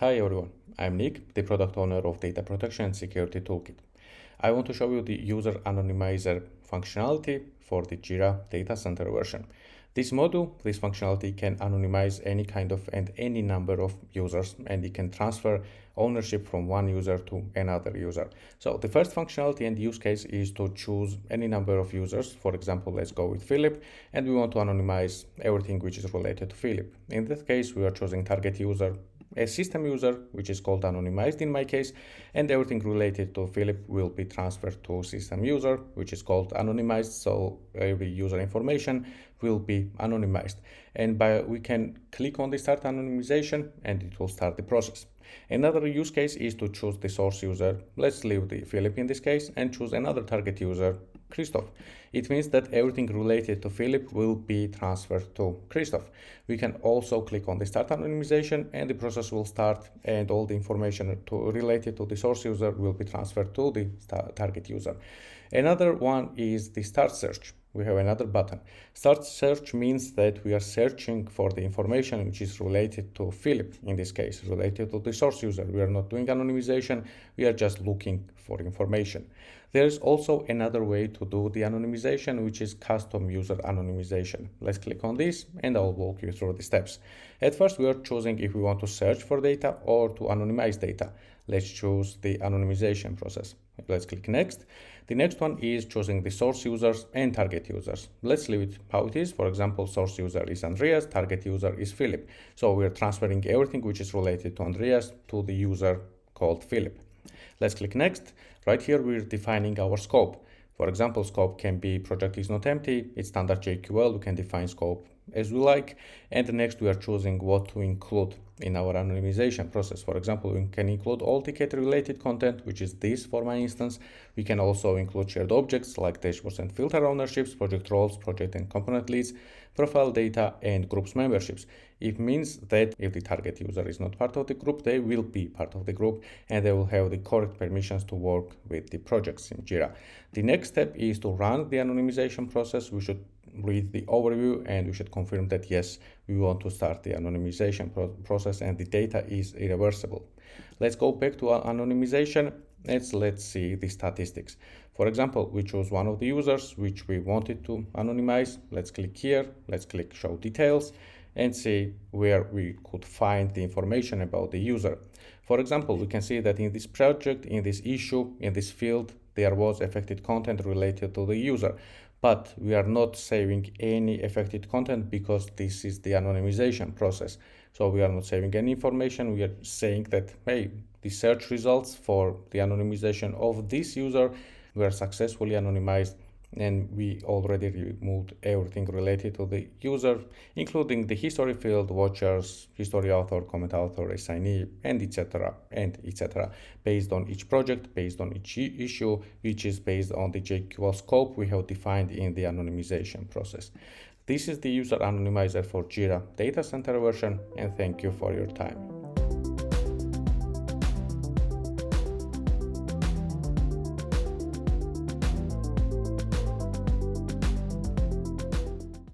Hi everyone, I'm Nick, the product owner of Data Protection and Security Toolkit. I want to show you the User Anonymizer functionality for the Jira Data Center version. This functionality can anonymize any kind of and any number of users, and it can transfer ownership from one user to another user. So the first functionality and use case is to choose any number of users. For example, let's go with Philip, and we want to anonymize everything which is related to Philip. In this case, we are choosing target user, a system user, which is called anonymized in my case, and everything related to Philip will be transferred to system user, which is called anonymized. So every user information will be anonymized, and we can click on the start anonymization and it will start the process. Another use case is to choose the source user. Let's leave the Philip in this case and choose another target user, Christoph. It means that everything related to Philip will be transferred to Christoph. We can also click on the start anonymization and the process will start, and all the information related to the source user will be transferred to the target user. Another one is the start search. We have another button. Start search means that we are searching for the information which is related to Philip, in this case, related to the source user. We are not doing anonymization, we are just looking for information. There is also another way to do the anonymization, which is custom user anonymization. Let's click on this and I'll walk you through the steps. At first, we are choosing if we want to search for data or to anonymize data. Let's choose the anonymization process. Let's click next. The next one is choosing the source users and target users. Let's leave it how it is. For example, source user is Andreas, target user is Philip. So we're transferring everything which is related to Andreas to the user called Philip. Let's click next. Right here, we're defining our scope. For example, scope can be project is not empty, it's standard JQL, we can define scope as we like. And next we are choosing what to include in our anonymization process. For example, we can include all ticket related content, which is this for my instance. We can also include shared objects like dashboards and filter ownerships, project roles, project and component leads, profile data, and groups memberships. It means that if the target user is not part of the group, they will be part of the group and they will have the correct permissions to work with the projects in Jira. The next step is to run the anonymization process. We should read the overview and we should confirm that yes, we want to start the anonymization process and the data is irreversible. Let's go back to our anonymization. Let's see the statistics. For example, we choose one of the users which we wanted to anonymize. Let's click here. Let's click show details and see where we could find the information about the user. For example, we can see that in this project, in this issue, in this field, there was affected content related to the user. But we are not saving any affected content because this is the anonymization process. So we are not saving any information. We are saying that, hey, the search results for the anonymization of this user were successfully anonymized, and we already removed everything related to the user, including the history field, watchers, history author, comment author, assignee, and etc. based on each project, based on each issue, which is based on the JQL scope we have defined in the anonymization process. This is the User Anonymizer for Jira Data Center version, and thank you for your time.